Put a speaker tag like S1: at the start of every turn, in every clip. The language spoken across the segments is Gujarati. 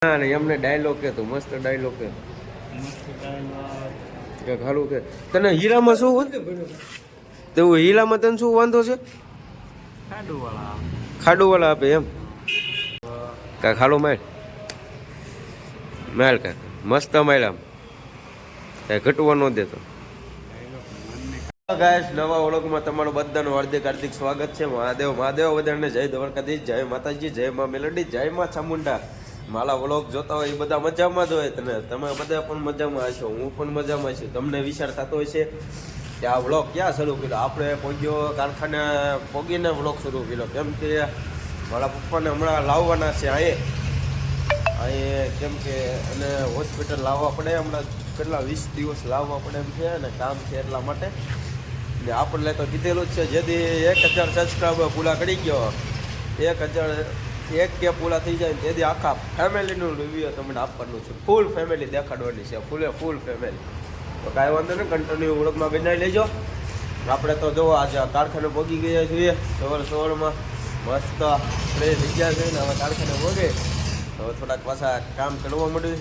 S1: ના નહીં એમને ડાયલોગ કે તું મસ્ત ડાયલોગ કે ખાલું કે તને હીરામાં શું તો હીરામાં તને શું વાંધો છે? ખાડુવાળા આપે એમ કા ખાડું મેળ મેળ કાંક મસ્ત મેળ આમ કાંઈ ઘટવા ન દેતો. ગાઈસ નવા વ્લોગમાં તમારું બધાનું હાર્દિક સ્વાગત છે. મહાદેવ બધાને જય દ્વારકાધીશ, જય માતાજી, જય મા મેલડી, જય મા ચામુંડા. મારા વ્લોગ જોતા હોય એ બધા મજામાં જ હોય. તમે બધા પણ મજામાં હશો, હું પણ મજામાં છું. તમને વિચાર થતો હોય છે કે આ વ્લોગ ક્યાં શરૂ કર્યો? આપણે પહોંચ્યો કારખાને પહોંચીને વ્લોગ શરૂ કર્યો, કેમ કે મારા પપ્પાને હમણાં લાવવાના છે અહીં કેમ કે અને હોસ્પિટલ લાવવા પડે. હમણાં કેટલા 20 દિવસ લાવવા પડે એમ છે અને કામ છે એટલા માટે. ને આપણને તો કીધેલું જ છે, જેથી 1000 સબસ્ક્રાઈબર પૂરા કરી ગયો, 1 કે પૂરા થઈ જાય તેથી આખા ફેમિલીનું રિવ્યુ તમને આપવાનું છે. ફૂલ ફેમિલી દેખાડવાની છે, ફૂલ ફેમિલી. તો કાંઈ વાંધો નહીં, કન્ટિન્યુ વ્લોગમાં બનાવી લેજો. આપણે તો જો આજે કારખાને પહોંચી ગયા છીએ સવારમાં મસ્ત ફ્રેશ થઈ ગયા છે ને હવે કારખાને પહોંચે હવે થોડાક પાછા કામ કરવા મળ્યું.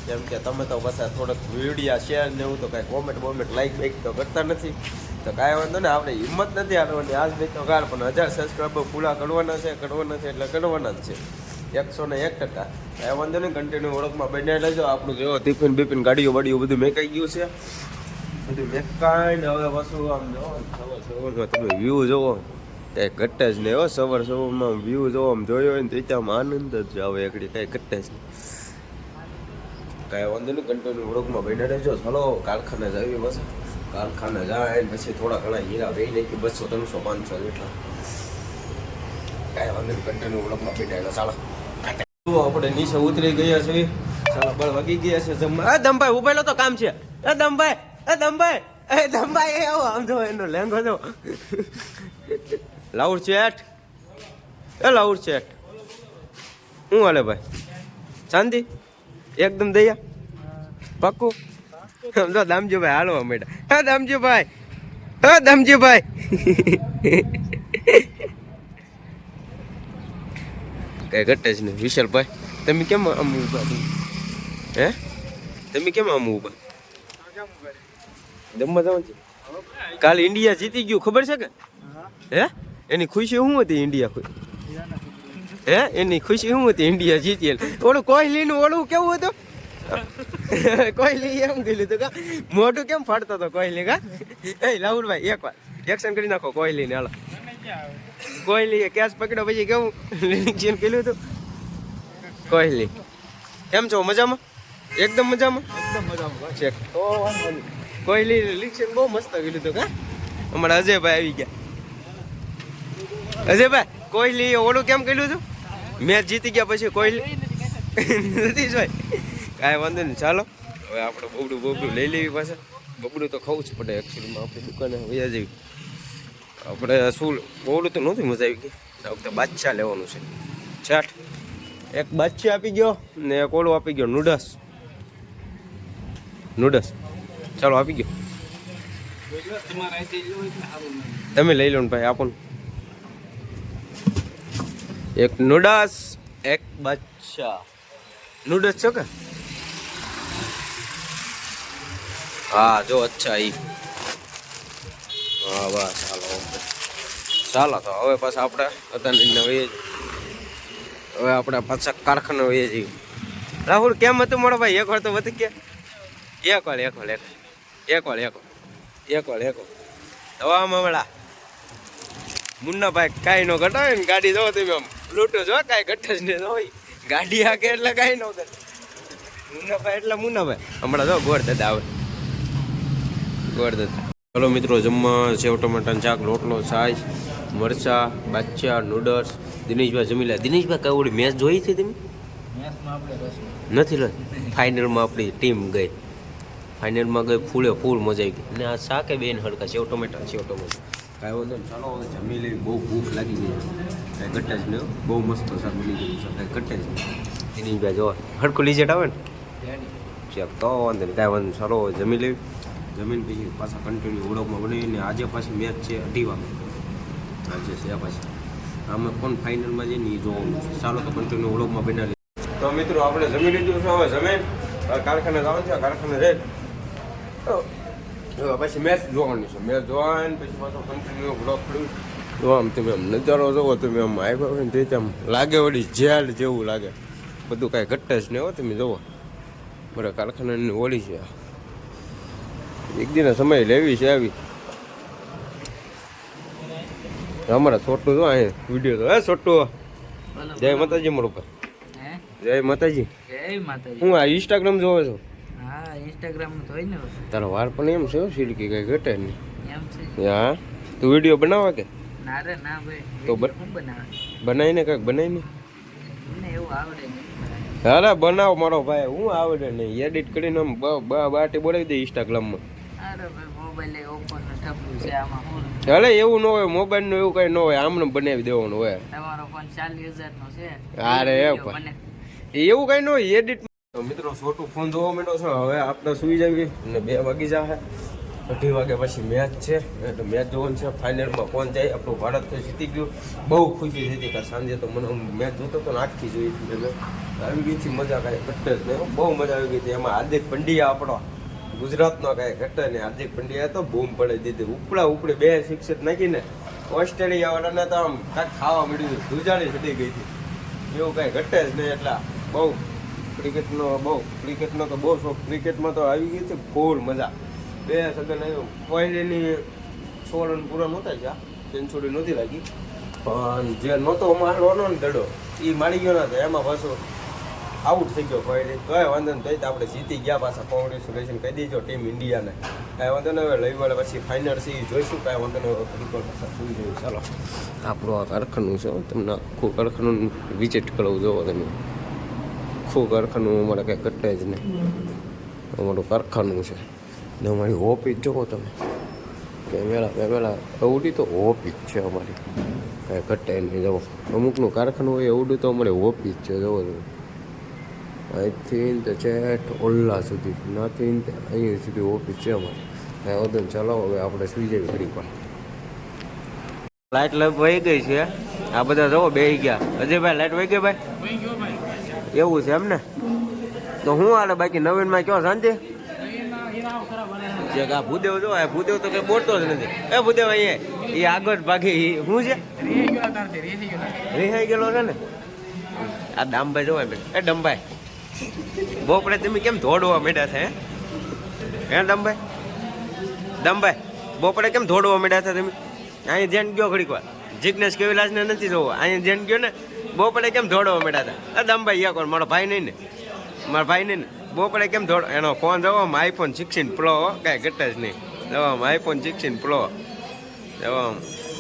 S1: કેમ કે તમે તો પાછા થોડાક વિડીયા શેર ને એવું તો કાંઈ કોમેન્ટ લાઈક તો કરતા નથી. તો કાંઈ વાંધો ને, આપણે હિંમત નથી હારવાની. આજ નહીં તો કાલ પણ 1000 સબસ્ક્રાઈબર પૂરા કરવાના છે એટલે કરવાના જ છે 101%. કાંઈ વાંધો નહીં, કન્ટિન્યુ ઓળખમાં બનાવી લેજો. આપણું જો ટિફિન ગાડીઓ બધું મેકાઈ ગયું છે, બધું મેકાઈને હવે પાછું આમ જો સવારમાં તમે વ્યૂ જોવો કાંઈ ઘટે જ નહીં. સવારમાં વ્યૂ જોવો આમ જોયો હોય ને તો આમાં આનંદ જ આવે એકડી, કાંઈ ઘટે જ નહીં. કાંઈ વાંધો નહીં, કન્ટિન્યુ ઓળખમાં બનાવી લેજો. ચાલો કારખાને જઈએ, બસ કારખાને જાય પછી થોડા ઘણા હીરા રહી જાય કે 200, 300, 500 જેટલા. કાંઈ વાંધો નહીં, કન્ટિન્યુ ઓળખમાં બેઠા. ચાલો આપણે નીચે ઉતરી ગયા છીએ. ચાલો 12 વાગી ગયા છે જમવા. દમભાઈ ઉભેલો તો કામ છે. દમભાઈ આવો આમ જો એનો લેંગો જો લાઉડ ચેટ શું હાલે ભાઈ? શાંતિ એકદમ દયા પાક્કું સમજો. દામજીભાઈ હાલવા માંડ્યા. દામજીભાઈ કઈ ઘટે જ નહીં. વિશાલભાઈ તમે કેમ આમ ઉભા? તમે કેમ આમ ઉભા? જમવા જવાનું છે. કાલે ઇન્ડિયા જીતી ગયું ખબર છે કે? એની ખુશી શું હતી? એની ખુશી શું હતી? ઇન્ડિયા જીતી. ઓલું કોહલીનું ઓલું કેવું હતું? કોહલી એમ ગયેલું હતું કા મોઢું કેમ ફાડતો હતો કોહલી કા? લાહુરભાઈ એકવાર એક્શન કરી નાખો કોહલીને. હાલો કોહલીએ કેચ પકડ્યો પછી કેવું લિનિક્શન કર્યું હતું? કોહલી કેમ છો? મજામાં? એકદમ મજામાં ચેક. તો કોહલી લિનિક્શન બહુ મસ્ત કર્યું હતું કા? અમારા અજયભાઈ આવી ગયા. અજયભાઈ કોહલી ઓલું કેમ કર્યું હતું? મેચ જીતી ગયા પછી કોહલી નથી જોઈ. કાંઈ વાંધો નહીં, ચાલો હવે આપણે બબડું લઈ લેવી પાછા. બબડું તો ખાવું જ પડે એકચ્યુઅલીમાં. આપણી દુકાને વયા જવી. આપણે શું બબડું તો નથી મજા આવી ગઈ. આ વખતે બાદશાહ લેવાનું છે. છાટ એક બાદશાહ આપી ગયો ને એક ઓલું આપી ગયો નૂડલ્સ. ચાલો આપી ગયો. તમે લઈ લો ને ભાઈ, આપો ને એક નૂડલ્સ એક બાદશાહ. નૂડલ્સ છો કે? હા જો અચ્છા ઈ. હા બસ ચાલો તો હવે પાછા આપણે હવે આપણે પાછા કારખાને વહીએ છીએ. રાહુલ કેમ હતું મારો ભાઈ? એક વાર તો વધી ગયા. એક વાર દવા મામલા મુન્નાભાઈ કાંઈ નો ઘટાવે ને. ગાડી જો તમે આમ લૂંટો જો, કાંઈ ઘટે જ નહીં હોય. ગાડી હાકે એટલે કાંઈ ન કરે. મુન્નાભાઈ એટલે મુન્નાભાઈ. હમણાં જો ગોળ દાદા આવે. ચલો મિત્રો, જમવા સેવ ટમાટાનું શાક, રોટલો, છાશ, મરચા, બાદશાહ, નૂડલ્સ. દિનેશભાઈ જમી લે. દિનેશભાઈ કઈ ઓલી મેચ જોઈ હતી તમે? નથી લો. ફાઇનલમાં આપણી ટીમ ગઈ. ફાઇનલમાં ગઈ ફૂલ મજા આવી ગઈ. અને આ શાકે બેન હડકા સેવ ટમેટા. કાંઈ વાંધો નહીં, ચાલો હવે જમી લેવી. બહુ ભૂખ લાગી ગઈ. કાંઈ ઘટે જ નહીં. બહુ મસ્ત શાક બની ગયું છે, કાંઈ ઘટે જ નહીં. દિનેશભાઈ જોવા હડકું લીજેટ આવે ને ચેક. તો વાંધો નહીં, કાંઈ વાંધો નહીં. ચાલો જમી લેવી. જમીન પછી પાછા કન્ટિન્યુ ઓળખમાં બનાવીને આજે પાછી મેચ છે 2:30 વાગે. આજે છે પાછી આમાં કોણ ફાઇનલમાં જઈને એ જોવાનું છે. ચાલો તો કન્ટિન્યુ ઓળખમાં બનાવી. તો મિત્રો આપણે જમી લીધું છે, હવે જમીન કારખાને જવાનું છે, કારખાને રહે પછી મેચ જોવાની છે, મેચ જોવાની પછી પાછો કન્ટિન્યુ બ્લોક ખોલી તો આમ તમે આમ નજારો જોવો, તમે આમ આવ્યા હોય ને તે આમ લાગે વળી જેલ જેવું લાગે, બધું કાંઈ ઘટે જ નહીં હો. તમે જોવો બરાબર કારખાનાની હોળી છે, એક દિને સમય લેવી છે આવી. અમારા છોટું જો અહીં વિડીયો તો છોટું જય માતાજી મારો ભાઈ, જય માતાજી.
S2: જય માતાજી.
S1: હું આ ઇન્સ્ટાગ્રામ જોવે છો?
S2: હા ઇન્સ્ટાગ્રામ તો હોય ને.
S1: તારો વાર પણ એમ છે સિલ્કી કઈ ઘટે નહીં
S2: એમ છે.
S1: હા તું વિડીયો બનાવે કે?
S2: ના રે ના ભાઈ.
S1: તો
S2: હું બનાવે
S1: બનાવીને કાંઈક બનાવીને
S2: મને એવું આવડે નહીં.
S1: હા બનાવ મારો ભાઈ, હું આવડે નહીં એડિટ કરીને આમ બાટી બોલાવી દે ઇન્સ્ટાગ્રામમાં.
S2: અરે ભાઈ મોબાઈલ ઓપન ઠપલું છે આમાં હું.
S1: અરે એવું ન હોય, મોબાઈલ નું એવું કઈ ન હોય, આમને બનાવી દેવાનું હોય.
S2: તમારો ફોન 40,000 નો છે.
S1: અરે એવું કઈ ન હોય એડિટ. મિત્રો છોટું ફોન જોવા માંડ્યો છે, હવે આપણે સુઈ જઈએ અને 2 વાગી જાય, 2:30 વાગે પછી મેચ છે એટલે મેચ જોવાનું છે. ફાઇનલમાં કોણ જાય, આપણું ભારત તો જીતી ગયું, બહુ ખુશી થઈ હતી કે સાંજે તો મને મેચ જોતો હતો ને આખી જોઈ એટલે આવી ગઈ હતી, મજા કાંઈ ઘટે જ નહીં, બહુ મજા આવી ગઈ હતી. એમાં હાર્દિક પંડ્યા આપણો ગુજરાતનો કાંઈ ઘટે નહીં, હાર્દિક પંડ્યાએ તો બૂમ પડી દીધી, ઉપડી 2 સિક્સર નાખીને ઓસ્ટ્રેલિયા વાળાને તો આમ કાંઈક ખાવા મળ્યું, ધુજાડી થતી ગઈ હતી, એવું કાંઈ ઘટે જ નહીં. એટલે બહુ ક્રિકેટનો તો બહુ શોખ, ક્રિકેટમાં તો આવી ગઈ હતી ફૂલ મજા. 2 સગન આવ્યું, પહેલીની 16 રન પૂરા નહોતા થયા, સેન્ચુરી નહોતી લાગી, પણ જે નહોતો મારવાનો ને દડો એ મારી ગયો નતો, એમાં પાછો આઉટ થઈ ગયો પહેલી. કઈ વાંધો નહીં, તો આપણે જીતી ગયા, પાછા કોંગ્રેચ્યુલેશન કહી દીધો ટીમ ઇન્ડિયાને. કાંઈ વાંધો નહીં, હવે રવિવારે પછી ફાઇનલ છે એ જોઈશું, કાંઈ વાંધો નહીં, ક્રિકેટ પાછા સુઈ જવું. ચાલો આપણું આ કારખાનું છે, તમને આખું કારખાનું વિઝિટ કરાવું જોવો તમે. આખું કારખાનું અમારે કાંઈ ઘટે જ નહીં, અમારું કારખાનું છે ને અમારી ઓફિસ જોવો તમે, કેમેરા અવડી તો ઓફિસ છે અમારી, કાંઈ ઘટે નહીં. જવો અમુકનું કારખાનું હોય એવડું તો અમારે ઓફિસ છે, જવો તમે અહીંથી તો છેઠ ઓલ્લા સુધી નાથી અહીંયા સુધી ઓફિસ છે અમારે. કાંઈ વધુ ચાલો હવે આપણે સુઈ જઈએ ઘડી પર. લાઇટ વહી ગઈ છે, આ બધા જવો બેસી ગયા. અજયભાઈ લાઇટ વહી ગઈ ભાઈ? એવું છે એમ ને? તો હું હાલે બાકી નવીનમાં કયો શાંતિ? આ ભૂદેવ જો, આ ભૂદેવ તો કઈ બોલતો જ નથી. એ ભૂદેવ અહીંયા એ આગળ ભાગી શું છે? રિહાઈ ગયેલો છે ને આ દામભાઈ જોવાય બેન. એ ડમભાઈ બોપડે તમે કેમ દોડવા માંડ્યા છે? હે દમભાઈ બોપડે કેમ દોડવા માંડ્યા છે તમે? અહીં જેન ગયો ઘડીક વાર, જિગ્નેશ કેવિલાસને નથી જોવો, અહીં જેન ગયો ને બોપડે કેમ દોડવા માંડ્યા હતા? એ દમભાઈ યા કોણ મારો ભાઈ નહીં ને, મારા ભાઈ નહીં ને. બોપડે કેમ દોડ, એનો ફોન જવામાં iPhone 16 Pro, કાંઈ ઘટે જ નહીં. જવામાં iPhone 16 Pro જવામાં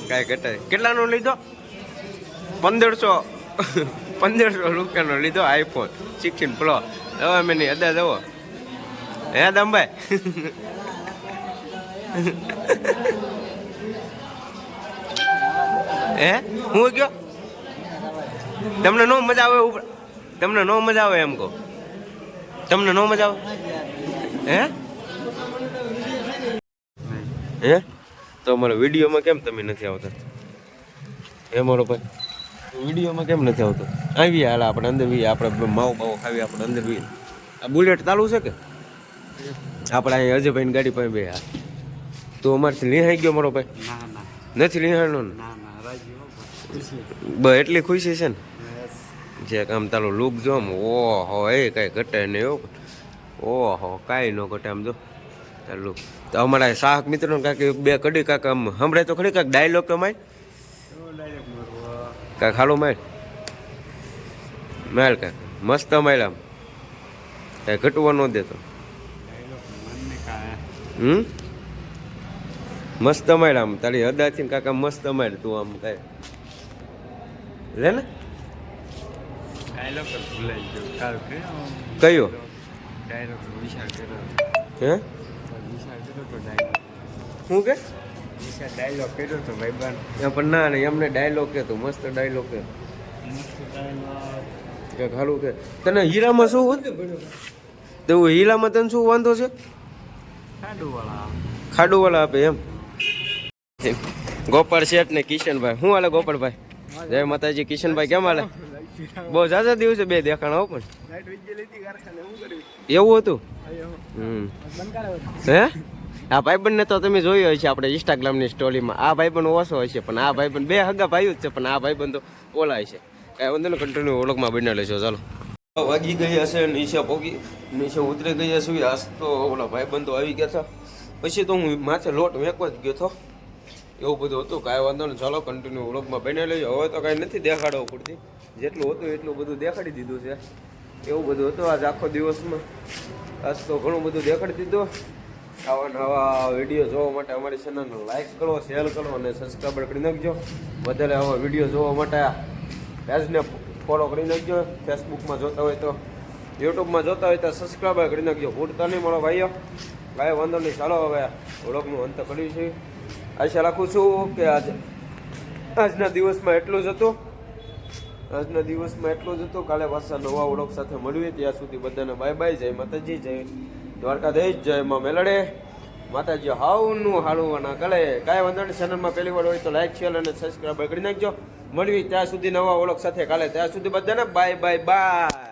S1: કાંઈ ઘટે. કેટલાનો લીધો? 1500 રૂપિયાનો લીધો iPhone 16 Pro. હવે મેં નહીં અદા જવો. હે દમભાઈ હે હું ગયો? તમને નો મજા આવે? તમને નો મજા આવે એમ કહો? તમને નો મજા આવે? હે તો અમારા વિડીયોમાં કેમ તમે નથી આવતા? હે મારો ભાઈ વિડીયોમાં કેમ નથી આવતો? આવીએ હાલ આપણે અંદર વી, આપણે માવો બાવો ખાવી, આપણે અંદર વી. આ બુલેટ ચાલુ છે કે આપણે અહીં અજયભાઈની ગાડી પાસે બે? હા તો અમારથી લિહાઈ ગયો મારો ભાઈ? નથી લિહાણો ને? એટલી ખુશી છે ને જે આમ તારો લુક જો આમ, ઓહો એ કાંઈ ઘટે નહીં હો, ઓહો કાંઈ ન ઘટે આમ જો તારું લુક. તો અમારા સાહક મિત્રો કાંઈક 2 કડી કાંક આમ હમણાં તો ખરી કાંઈક ડાયલોગ તો માય કાંઈક હાલો માર કાંઈક મસ્ત માર આમ કાંઈ ઘટવા ન દેતો. મસ્ત માર આમ તારી અદાથી કાંક આમ મસ્ત માર તું આમ કાંઈ લે ને. કયો હે શું કે
S2: ડાયલોગ કર્યો તો ભાઈબંધ?
S1: પણ ના નહીં એમને ડાયલોગ કે તો મસ્ત ડાયલોગ કે ખાલું કે તને હીરામાં શું હોય? તો હીરામાં તને શું વાંધો છે? ખાડુવાળા આપે એમ. ગોપાલ શેઠ ને કિશનભાઈ, શું હાલે ગોપાલભાઈ? જય માતાજી. કિશનભાઈ કેમ હાલે? બહુ ઝાઝા દિવસે બે દેખાણા હો પણ
S3: લાઈટ વીજ ગયેલી હતી કારખાને હું કર્યું
S1: એવું હતું
S3: આયો
S1: હમ
S3: બંધ કરાવ્યો
S1: હે આ ભાઈબંધને તો તમે જોયો હશે આપણે ઇન્સ્ટાગ્રામની સ્ટોરીમાં આ ભાઈબંધ ઓછો હશે પણ આ ભાઈબંધ બે હગા ભાઈઓ જ છે પણ આ ભાઈબંધ તો ઓલા હશે કાંઈ વાંધો ને કન્ટિન્યુ ઓળખમાં બના લેશો ચાલો વાગી ગઈ હશે નીચે પોગી નીચે ઉતરી ગઈ હશે આજ તો ઓલા ભાઈબંધો આવી ગયા હતા પછી તો હું માથે લોટ વેકવા જ ગયો હતો એવું બધું હતું કાંઈ વાંધો ને ચાલો કન્ટિન્યુ ઓળખમાં બની લેજો હવે તો કાંઈ નથી દેખાડવું પડતી જેટલું હતું એટલું બધું દેખાડી દીધું છે એવું બધું હતું આજ આખો દિવસમાં આજ તો ઘણું બધું દેખાડી દીધું આવા નવા વિડીયો જોવા માટે અમારી ચેનલને લાઈક કરો શેર કરો અને સબસ્ક્રાઈબર કરી નાખજો વધારે આવા વિડીયો જોવા માટે પેજને ફોલો કરી નાખજો ફેસબુકમાં જોતા હોય તો યુટ્યુબમાં જોતા હોય તો સબસ્ક્રાઈબર કરી નાખજો ભૂલતા નહીં મળો ભાઈઓ કાંઈ વાંધો નહીં ચાલો હવે વ્લોગનું અંત કર્યું છે આશા રાખું છું કે આજના દિવસમાં એટલું જ હતું કાલે પાછા નવા વ્લોગ સાથે મળીએ ત્યાં સુધી બધાને બાય બાય જય માતાજી જય દ્વારકાધીશ જય માં મેલડે માતાજી હાવનું હાળવાના કરે કાંઈ વાંધો નહીં ચેનલમાં પહેલી વાર હોય તો લાઈક શેર અને સબસ્ક્રાઈબ કરી નાખજો મળવી ત્યાં સુધી નવા વ્લોગ સાથે કાલે ત્યાં સુધી બધાને બાય બાય બાય